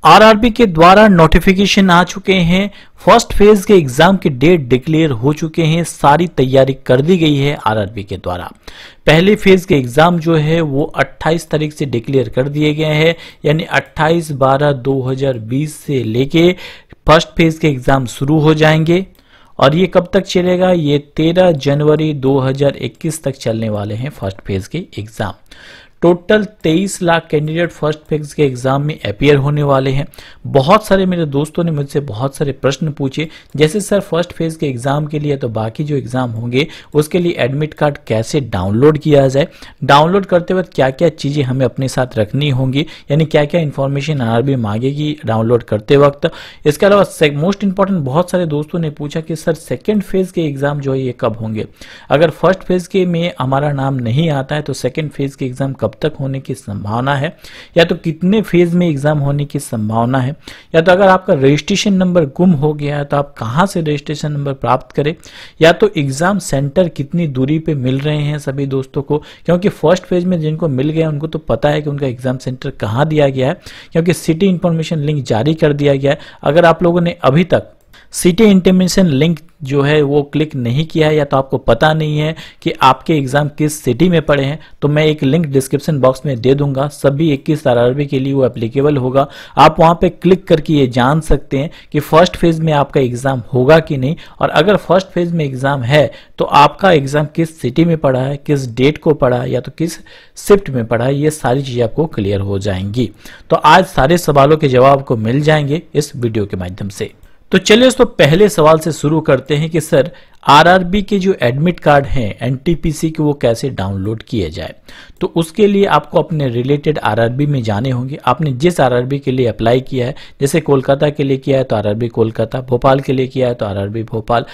RRB के द्वारा notification आ चुके हैं। फर्स्ट फेज के एग्जाम की डेट डिक्लेयर हो चुके हैं। सारी तैयारी कर दी गई है आरआरबी के द्वारा। पहले फेज के एग्जाम जो है वो 28 तारीख से डिक्लेयर कर दिए गए हैं, यानी 28/12/2020 से लेके फर्स्ट फेज के एग्जाम शुरू हो जाएंगे। और ये कब तक चलेगा? ये 13 जनवरी 2021 तक चलने वाले हैं फर्स्ट फेज के exam. Total 23 lakh candidate first phase के एग्जाम में अपीयर होने वाले हैं। बहुत सारे मेरे दोस्तों ने मुझसे बहुत सारे प्रश्न पूछे, जैसे सर फर्स्ट फेज के एग्जाम के लिए तो बाकी जो एग्जाम होंगे उसके लिए एडमिट कार्ड कैसे डाउनलोड किया जाए, डाउनलोड करते वक्त क्या क्या चीजें हमें अपने साथ रखनी होंगी, यानी क्या क्या इंफॉर्मेशन आरआरबी मांगेगी डाउनलोड करते वक्त। इसके अलावा मोस्ट इंपॉर्टेंट बहुत सारे दोस्तों ने पूछा कि सर सेकेंड फेज के एग्जाम जो है ये कब होंगे। अगर फर्स्ट फेज के में हमारा नाम नहीं आता है तो सेकेंड फेज के एग्जाम कब तक होने की संभावना है, या तो कितने फेज में एग्जाम होने की संभावना है, या तो अगर आपका रजिस्ट्रेशन नंबर गुम हो गया है तो आप कहां से रजिस्ट्रेशन नंबर प्राप्त करें, या तो एग्जाम सेंटर कितनी दूरी पे मिल रहे हैं सभी दोस्तों को। क्योंकि फर्स्ट फेज में जिनको मिल गया उनको तो पता है कि उनका एग्जाम सेंटर कहां दिया गया है, क्योंकि सिटी इंफॉर्मेशन लिंक जारी कर दिया गया है। अगर आप लोगों ने अभी तक सिटी इंटीमेशन लिंक जो है वो क्लिक नहीं किया है, या तो आपको पता नहीं है कि आपके एग्जाम किस सिटी में पड़े हैं, तो मैं एक लिंक डिस्क्रिप्शन बॉक्स में दे दूंगा। सभी 21 आरआरबी के लिए वो एप्लीकेबल होगा। आप वहां पे क्लिक करके ये जान सकते हैं कि फर्स्ट फेज में आपका एग्जाम होगा कि नहीं, और अगर फर्स्ट फेज में एग्जाम है तो आपका एग्जाम किस सिटी में पड़ा है, किस डेट को पड़ा है, या तो किस शिफ्ट में पड़ा है। ये सारी चीजें आपको क्लियर हो जाएंगी। तो आज सारे सवालों के जवाब आपको मिल जाएंगे इस वीडियो के माध्यम से। तो चलिए तो पहले सवाल से शुरू करते हैं कि सर आरआरबी के जो एडमिट कार्ड हैं एनटीपीसी के वो कैसे डाउनलोड किए जाए। तो उसके लिए आपको अपने रिलेटेड आरआरबी में जाने होंगे। आपने जिस आरआरबी के लिए अप्लाई किया है, जैसे कोलकाता के लिए किया है तो आरआरबी कोलकाता, भोपाल के लिए किया है तो आरआरबी भोपाल,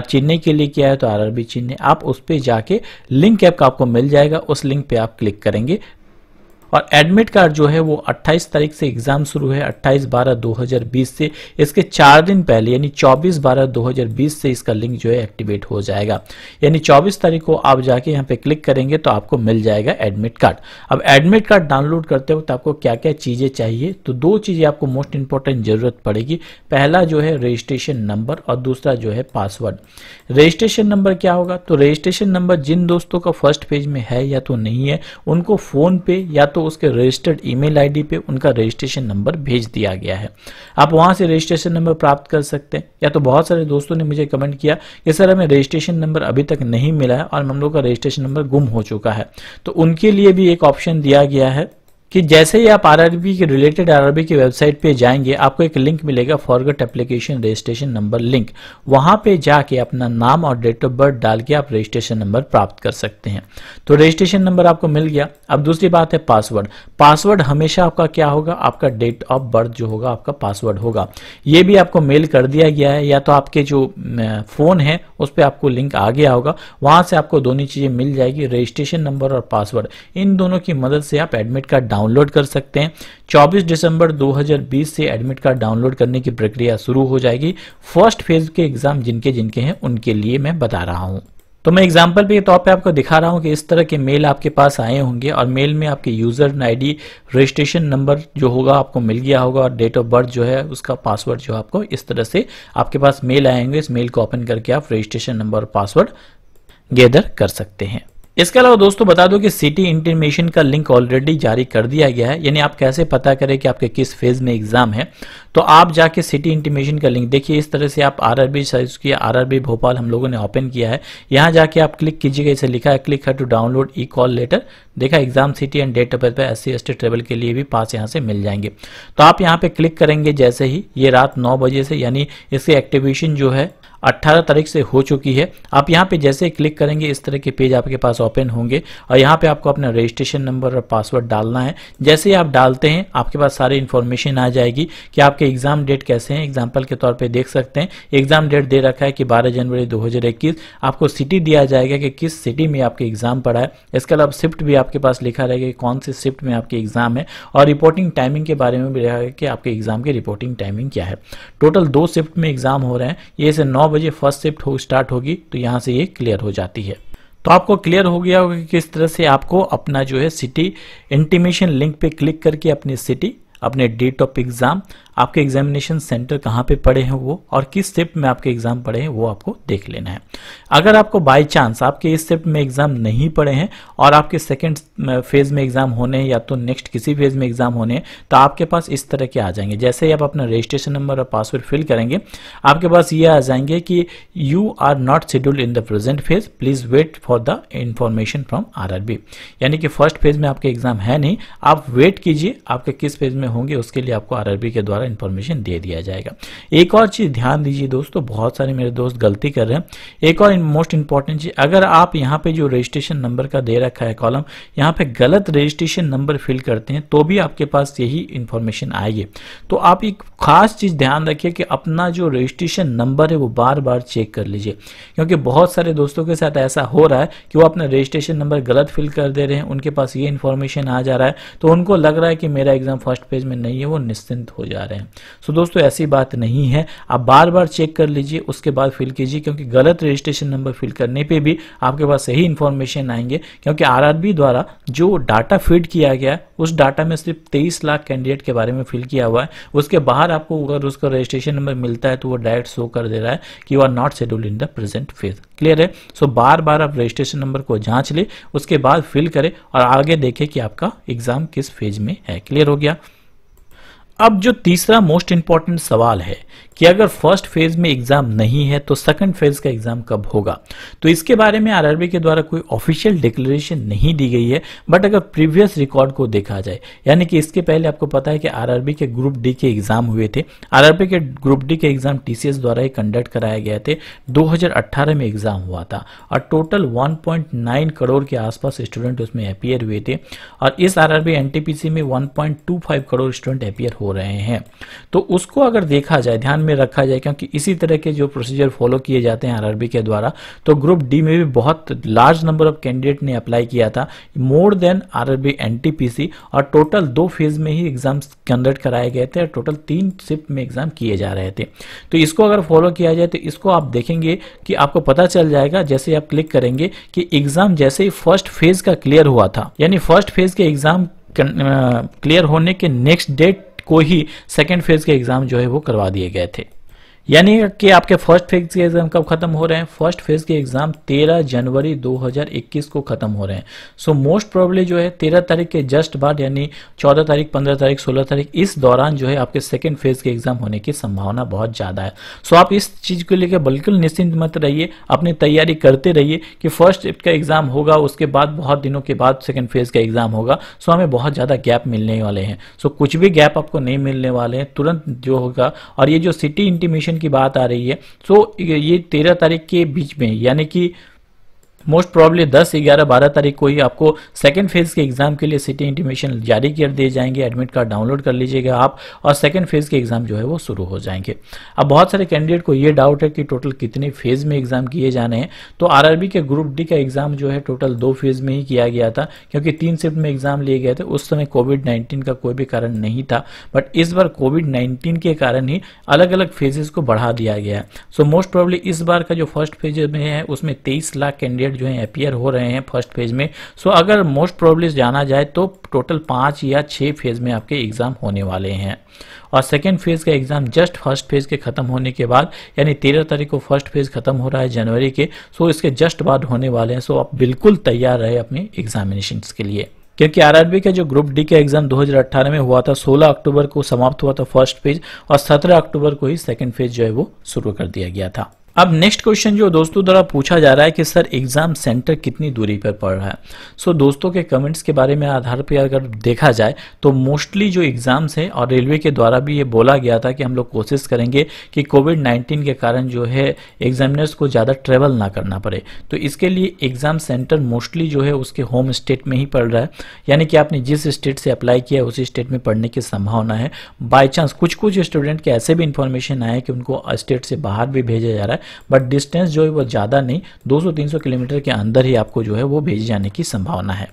चेन्नई के लिए किया है तो आरआरबी चेन्नई। आप उस पर जाके लिंक ऐप आपको मिल जाएगा, उस लिंक पे आप क्लिक करेंगे और एडमिट कार्ड जो है वो 28 तारीख से एग्जाम शुरू है, 28/12/2020 से। इसके 4 दिन पहले यानी 24/12/2020 से इसका लिंक जो है एक्टिवेट हो जाएगा। यानी 24 तारीख को आप जाके यहाँ पे क्लिक करेंगे तो आपको मिल जाएगा एडमिट कार्ड। अब एडमिट कार्ड डाउनलोड करते वक्त आपको क्या क्या चीजें चाहिए, तो 2 चीजें आपको मोस्ट इंपॉर्टेंट जरूरत पड़ेगी। पहला जो है रजिस्ट्रेशन नंबर और दूसरा जो है पासवर्ड। रजिस्ट्रेशन नंबर क्या होगा, तो रजिस्ट्रेशन नंबर जिन दोस्तों का फर्स्ट पेज में है या तो नहीं है, उनको फोन पे या तो उसके रजिस्टर्ड ईमेल आईडी पे उनका रजिस्ट्रेशन नंबर भेज दिया गया है। आप वहां से रजिस्ट्रेशन नंबर प्राप्त कर सकते हैं। या तो बहुत सारे दोस्तों ने मुझे कमेंट किया कि सर हमें रजिस्ट्रेशन नंबर अभी तक नहीं मिला है और हम लोग का रजिस्ट्रेशन नंबर गुम हो चुका है, तो उनके लिए भी एक ऑप्शन दिया गया है कि जैसे ही आप आरआरबी के रिलेटेड आरआरबी की वेबसाइट पे जाएंगे आपको एक लिंक मिलेगा forget application registration number link. वहां पे जाके अपना नाम और डेट ऑफ बर्थ डाल के आप रजिस्ट्रेशन नंबर प्राप्त कर सकते हैं। तो रजिस्ट्रेशन नंबर आपको मिल गया। अब दूसरी बात है पासवर्ड। पासवर्ड हमेशा आपका क्या होगा, आपका डेट ऑफ बर्थ जो होगा आपका पासवर्ड होगा। ये भी आपको मेल कर दिया गया है, या तो आपके जो फोन है उस पर आपको लिंक आ गया होगा, वहां से आपको दोनों चीजें मिल जाएगी, रजिस्ट्रेशन नंबर और पासवर्ड। इन दोनों की मदद से आप एडमिट कार्ड डाउनलोड कर सकते हैं। 24 दिसंबर 2020 से एडमिट कार्ड डाउनलोड करने की प्रक्रिया शुरू हो जाएगी। फर्स्ट फेज के एग्जाम जिनके जिनके हैं उनके लिए मैं बता रहा हूं। तो मैं एग्जांपल के तौर पे आपको दिखा रहा हूं कि इस तरह के मेल आपके पास आए होंगे और मेल में आपके यूजर आईडी, रजिस्ट्रेशन नंबर जो होगा आपको मिल गया होगा और डेट ऑफ बर्थ जो है उसका पासवर्ड जो आपको इस तरह से आपके पास मेल आएंगे। इस मेल को ओपन करके आप रजिस्ट्रेशन नंबर और पासवर्ड गैदर कर सकते हैं। इसके अलावा दोस्तों बता दो कि सिटी इंटीमेशन का लिंक ऑलरेडी जारी कर दिया गया है। यानी आप कैसे पता करें कि आपके किस फेज में एग्जाम है, तो आप जाके सिटी इंटीमेशन का लिंक देखिए। इस तरह से आप आरआरबी सर्च किया, आरआरबी भोपाल हम लोगों ने ओपन किया है। यहाँ जाके आप क्लिक कीजिएगा, इसे लिखा है click here to download e call letter. देखा exam city and date of birth पे SC/ST ट्रेवल के लिए भी पास यहाँ से मिल जाएंगे। तो आप यहाँ पे क्लिक करेंगे जैसे ही, ये रात 9 बजे से, यानी इसकी एक्टिवेशन जो है 18 तारीख से हो चुकी है। आप यहाँ पे जैसे ही क्लिक करेंगे इस तरह के पेज आपके पास ओपन होंगे और यहाँ पे आपको अपना रजिस्ट्रेशन नंबर और पासवर्ड डालना है। जैसे ही आप डालते हैं आपके पास सारी इन्फॉर्मेशन आ जाएगी कि आपके एग्जाम डेट कैसे हैं। एग्जाम्पल के तौर पे देख सकते हैं एग्जाम डेट दे रखा है कि 12 जनवरी 2021। आपको सिटी दिया जाएगा कि किस सिटी में आपके एग्जाम पड़ा है। इसके अलावा शिफ्ट भी आपके पास लिखा रहेगा कि कौन सी शिफ्ट में आपके एग्जाम है, और रिपोर्टिंग टाइमिंग के बारे में भी रहेगा कि आपके एग्जाम की रिपोर्टिंग टाइमिंग क्या है। टोटल 2 शिफ्ट में एग्जाम हो रहे हैं। ये से 9 बजे फर्स्ट शिफ्ट स्टार्ट होगी, तो यहां से ये क्लियर हो जाती है। तो आपको क्लियर हो गया होगा कि किस तरह से आपको अपना जो है सिटी इंटीमेशन लिंक पे क्लिक करके अपनी सिटी अपने डेट ऑफ एग्जाम, आपके एग्जामिनेशन सेंटर कहाँ पे पड़े हैं वो, और किस शिफ्ट में आपके एग्जाम पड़े हैं वो आपको देख लेना है। अगर आपको बाय चांस आपके इस शिफ्ट में एग्जाम नहीं पड़े हैं और आपके सेकंड फेज में एग्जाम होने हैं या तो नेक्स्ट किसी फेज में एग्जाम होने हैं, तो आपके पास इस तरह के आ जाएंगे। जैसे ही आप अपना रजिस्ट्रेशन नंबर और पासवर्ड फिल करेंगे, आपके पास ये आ जाएंगे कि you are not scheduled in the present phase, please wait for the information from RRB. यानी कि फर्स्ट फेज में आपके एग्जाम है नहीं, आप वेट कीजिए, आपके किस फेज में होंगे उसके लिए आपको आरआरबी के द्वारा इंफॉर्मेशन दे दिया जाएगा। एक और चीज ध्यान दीजिए दोस्तों, बहुत सारे मेरे दोस्त गलती कर रहे हैं। एक और मोस्ट इंपॉर्टेंट चीज, अगर आप यहाँ पे जो रजिस्ट्रेशन नंबर का दे रखा है कॉलम, यहाँ पे गलत रजिस्ट्रेशन नंबर फिल करते हैं तो भी आपके पास यही इंफॉर्मेशन आएगी। तो आप एक खास चीज ध्यान रखिए कि अपना जो रजिस्ट्रेशन नंबर है वो बार बार चेक कर लीजिए, क्योंकि बहुत सारे दोस्तों के साथ ऐसा हो रहा है कि वो अपना रजिस्ट्रेशन नंबर गलत फिल कर दे रहे हैं, उनके पास ये इंफॉर्मेशन आ जा रहा है तो उनको लग रहा है कि मेरा एग्जाम फर्स्ट पेज में नहीं है, वो निश्चिंत हो जा रहे हैं। सो दोस्तों ऐसी बात नहीं है, आप बार बार चेक कर लीजिए, उसके बाद फिल कीजिए, क्योंकि गलत रजिस्ट्रेशन नंबर फिल करने पे भी आपके पास सही इंफॉर्मेशन आएंगे। क्योंकि आरआरबी द्वारा जो डाटा फीड किया गया उस डाटा में सिर्फ 23 लाख कैंडिडेट के बारे में फिल किया हुआ है, उसके बाहर आपको अगर उसका रजिस्ट्रेशन नंबर मिलता है तो वो डायरेक्ट शो कर दे रहा है कि you are not scheduled in the present phase. Clear है? सो बार बार आप रजिस्ट्रेशन नंबर को जांच ले, उसके बाद फिल करें और आगे देखें कि आपका एग्जाम किस फेज में है। क्लियर हो गया? अब जो तीसरा मोस्ट इंपॉर्टेंट सवाल है कि अगर फर्स्ट फेज में एग्जाम नहीं है तो सेकंड फेज का एग्जाम कब होगा, तो इसके बारे में आरआरबी के द्वारा कोई ऑफिशियल डिक्लेरेशन नहीं दी गई है। बट अगर प्रीवियस रिकॉर्ड को देखा जाए, यानी कि इसके पहले आपको पता है कि आरआरबी के ग्रुप डी के एग्जाम हुए थे। आरआरबी के ग्रुप डी के एग्जाम टीसीएस द्वारा ही कंडक्ट कराए गए थे। 2018 में एग्जाम हुआ था और टोटल 1.9 करोड़ के आसपास स्टूडेंट उसमें अपीयर हुए थे, और इस आरआरबी एनटीपीसी में 1.25 करोड़ स्टूडेंट अपीयर हो रहे हैं। तो उसको अगर देखा जाए, ध्यान में रखा जाए, क्योंकि इसी तरह के जो प्रोसीजर फॉलो किए जाते हैं आरआरबी के द्वारा, तो ग्रुप डी में भी बहुत लार्ज नंबर ऑफ कैंडिडेट ने अप्लाई किया था, मोर देन आरआरबी एनटीपीसी, और टोटल 2 फेज में ही एग्जाम कंडक्ट कराए गए थे और टोटल 3 शिफ्ट में एग्जाम किए जा रहे थे। तो इसको अगर फॉलो किया जाए तो इसको आप देखेंगे कि आपको पता चल जाएगा, जैसे आप क्लिक करेंगे कि एग्जाम जैसे ही फर्स्ट फेज का क्लियर हुआ था, यानी फर्स्ट फेज के एग्जाम क्लियर होने के नेक्स्ट डेट को ही सेकेंड फेज के एग्जाम जो है वो करवा दिए गए थे। यानी कि आपके फर्स्ट फेज के एग्जाम कब खत्म हो रहे हैं? फर्स्ट फेज के एग्जाम 13 जनवरी 2021 को खत्म हो रहे हैं। सो मोस्ट प्रोबेबली जो है 13 तारीख के जस्ट बाद, यानी 14 तारीख, 15 तारीख, 16 तारीख, इस दौरान जो है आपके सेकंड फेज के एग्जाम होने की संभावना बहुत ज्यादा है। सो आप इस चीज को लेकर बिल्कुल निश्चिंत मत रहिए, अपनी तैयारी करते रहिए कि फर्स्ट शिफ्ट का एग्जाम होगा, उसके बाद बहुत दिनों के बाद सेकंड फेज का एग्जाम होगा। सो हमें बहुत ज्यादा गैप मिलने वाले हैं। सो कुछ भी गैप आपको नहीं मिलने वाले हैं, तुरंत जो होगा। और ये जो सिटी इंटीमेशन की बात आ रही है, सो ये 13 तारीख के बीच में, यानी कि मोस्ट प्रॉब्ली 10, 11, 12 तारीख को ही आपको सेकंड फेज के एग्जाम के लिए सिटी इंटीमेशन जारी कर दिए जाएंगे। एडमिट कार्ड डाउनलोड कर लीजिएगा आप, और सेकंड फेज के एग्जाम जो है वो शुरू हो जाएंगे। अब बहुत सारे कैंडिडेट को ये डाउट है कि टोटल कितने फेज में एग्जाम किए जाने हैं। तो आरआरबी के ग्रुप डी का एग्जाम जो है टोटल 2 फेज में ही किया गया था, क्योंकि 3 शिफ्ट में एग्जाम लिए गए थे। उस समय कोविड-19 का कोई भी कारण नहीं था, बट इस बार कोविड-19 के कारण ही अलग अलग फेजेस को बढ़ा दिया गया है। सो मोस्ट प्रॉब्ली इस बार का जो फर्स्ट फेज में है उसमें 23 लाख कैंडिडेट जो है अपीयर हो रहे हैं फर्स्ट फेज में। सो अगर मोस्ट प्रोबेबली जाना जाए तो टोटल 5 या 6 फेज में आपके एग्जाम होने वाले हैं, और सेकेंड फेज का एग्जाम जस्ट फर्स्ट फेज के खत्म होने के बाद, यानी 13 तारीख को फर्स्ट फेज खत्म हो रहा है जनवरी के, सो इसके जस्ट बाद होने वाले हैं। सो आप बिल्कुल तैयार रहे अपने एग्जामिनेशन के लिए, क्योंकि आरआरबी का जो ग्रुप डी का एग्जाम 2018 में हुआ था, 16 अक्टूबर को समाप्त हुआ था फर्स्ट फेज, और 17 अक्टूबर को ही सेकंड फेज जो है वो शुरू कर दिया गया था। अब नेक्स्ट क्वेश्चन जो दोस्तों द्वारा पूछा जा रहा है कि सर एग्जाम सेंटर कितनी दूरी पर पड़ रहा है। सो दोस्तों के कमेंट्स के बारे में आधार पर अगर देखा जाए तो मोस्टली जो एग्जाम्स है, और रेलवे के द्वारा भी ये बोला गया था कि हम लोग कोशिश करेंगे कि कोविड-19 के कारण जो है एग्जामिनर्स को ज़्यादा ट्रेवल ना करना पड़े, तो इसके लिए एग्जाम सेंटर मोस्टली जो है उसके होम स्टेट में ही पड़ रहा है। यानी कि आपने जिस स्टेट से अप्लाई किया उसी स्टेट में पढ़ने की संभावना है। बाई चांस कुछ स्टूडेंट के ऐसे भी इंफॉर्मेशन आए कि उनको स्टेट से बाहर भी भेजा जा रहा है, बट डिस्टेंस जो है वो ज़्यादा नहीं, 200-300 किलोमीटर के अंदर ही आपको जो है वो भेजे जाने की संभावना है।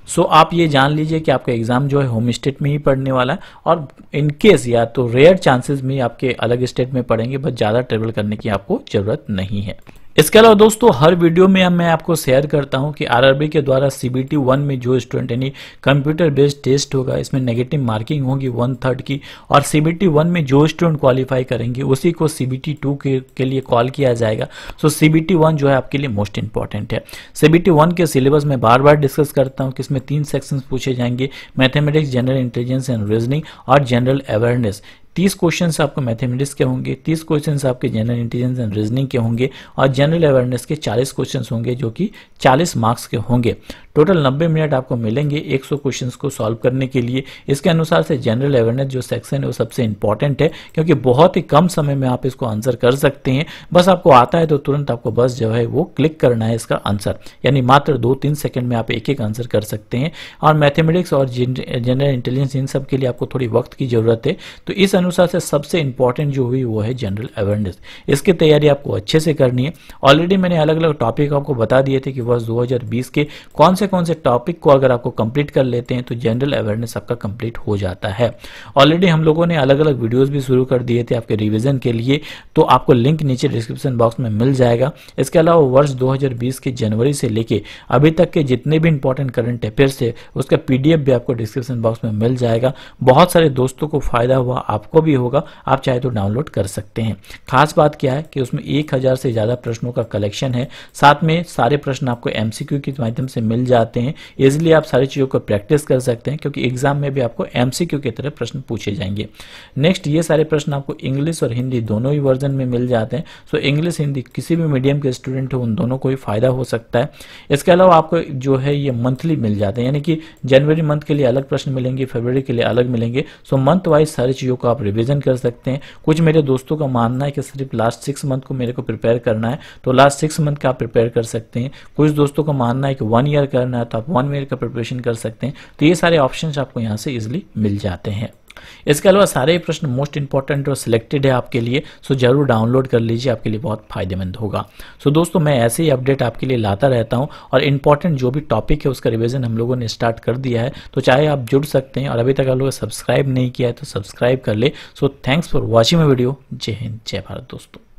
सो आप ये जान लीजिए कि आपका एग्जाम जो है होम स्टेट में ही पढ़ने वाला है, और इनकेस या तो रेयर चांसेस में आपके अलग स्टेट में पढ़ेंगे, बट ज़्यादा ट्रेवल करने की आपको ज़रूरत नहीं है। इसके अलावा दोस्तों हर वीडियो में मैं आपको शेयर करता हूं कि आरआरबी के द्वारा सीबीटी 1 में जो स्टूडेंट यानी कंप्यूटर बेस्ड टेस्ट होगा, इसमें नेगेटिव मार्किंग होगी 1/3 की, और सीबीटी 1 में जो स्टूडेंट क्वालिफाई करेंगे उसी को सीबीटी 2 के लिए कॉल किया जाएगा। सो सीबीटी 1 जो है आपके लिए मोस्ट इंपॉर्टेंट है। सीबीटी 1 के सिलेबस में बार बार डिस्कस करता हूँ कि इसमें 3 सेक्शंस पूछे जाएंगे, mathematics, general intelligence and reasoning और जनरल अवेयरनेस। 30 क्वेश्चंस आपको मैथमेटिक्स के होंगे, 30 क्वेश्चंस आपके जनरल इंटेलिजेंस एंड रीजनिंग के होंगे और जनरल अवेयरनेस के 40 क्वेश्चंस होंगे जो कि 40 मार्क्स के होंगे। टोटल 90 मिनट आपको मिलेंगे 100 क्वेश्चंस को सॉल्व करने के लिए। इसके अनुसार से जनरल अवेयरनेस जो सेक्शन है वो सबसे इंपॉर्टेंट है, क्योंकि बहुत ही कम समय में आप इसको आंसर कर सकते हैं। बस आपको आता है तो तुरंत आपको बस जो है वो क्लिक करना है इसका आंसर, यानी मात्र 2-3 सेकंड में आप एक एक आंसर कर सकते हैं। और मैथमेटिक्स और जनरल इंटेलिजेंस इन सब के लिए आपको थोड़ी वक्त की जरूरत है, तो इस अनुसार से सबसे इंपॉर्टेंट जो हुई वो है जनरल अवेयरनेस। इसकी तैयारी आपको अच्छे से करनी है। ऑलरेडी मैंने अलग अलग टॉपिक आपको बता दिए थे कि वर्ष 2020 के कौन से टॉपिक को अगर आपको कंप्लीट कर लेते हैं तो जनरल अवेयरनेस आपका कंप्लीट हो जाता है। ऑलरेडी हम लोगों ने अलग अलग वीडियोस भी शुरू कर दिए थे आपके रिवीजन के लिए, तो आपको लिंक नीचे डिस्क्रिप्शन बॉक्स में मिल जाएगा। इसके अलावा वर्ष 2020 के जनवरी से लेके अभी तक के जितने भी इंपॉर्टेंट करंट अफेयर्स है उसका पीडीएफ भी आपको डिस्क्रिप्शन बॉक्स में मिल जाएगा। बहुत सारे दोस्तों को फायदा हुआ, आपको भी होगा, आप चाहे तो डाउनलोड कर सकते हैं। खास बात क्या है कि उसमें 1000 से ज्यादा प्रश्नों का कलेक्शन है, साथ में सारे प्रश्न आपको एमसीक्यू के माध्यम से मिल जाते हैं। इजीली आप सारी चीजों को प्रैक्टिस कर सकते हैं, क्योंकि एग्जाम में भी आपको एमसीक्यू की तरह प्रश्न पूछे जाएंगे। नेक्स्ट, ये सारे प्रश्न आपको इंग्लिश और हिंदी दोनों ही वर्जन में मिल जाते हैं। सो इंग्लिश हिंदी किसी भी मीडियम के स्टूडेंट हो उन दोनों को ही फायदा हो सकता है। इसके अलावा आपको जो है ये मंथली मिल जाते हैं, यानी कि जनवरी मंथ के लिए अलग प्रश्न मिलेंगे, फरवरी के लिए अलग मिलेंगे। सो मंथ वाइज सारी चीजों को आप रिविजन कर सकते हैं। कुछ मेरे दोस्तों का मानना है कि सिर्फ लास्ट 6 मंथ को मेरे को प्रिपेयर करना है, तो लास्ट 6 मंथ का आप प्रिपेयर कर सकते हैं। कुछ दोस्तों का मानना है कि 1 ईयर करना है, तो आप 1 ईयर का प्रिपरेशन कर सकते हैं। तो ये सारे ऑप्शंस आपको यहाँ से इजीली मिल जाते हैं। इसके अलावा सारे प्रश्न मोस्ट इंपॉर्टेंट और सिलेक्टेड है आपके लिए, सो जरूर डाउनलोड कर लीजिए, आपके लिए बहुत फायदेमंद होगा। सो दोस्तों, मैं ऐसे ही अपडेट आपके लिए लाता रहता हूं, और इंपॉर्टेंट जो भी टॉपिक है उसका रिवीजन हम लोगों ने स्टार्ट कर दिया है, तो चाहे आप जुड़ सकते हैं। और अभी तक आप लोगों ने सब्सक्राइब नहीं किया है तो सब्सक्राइब कर ले। So thanks for watching my video. जय हिंद, जय भारत दोस्तों।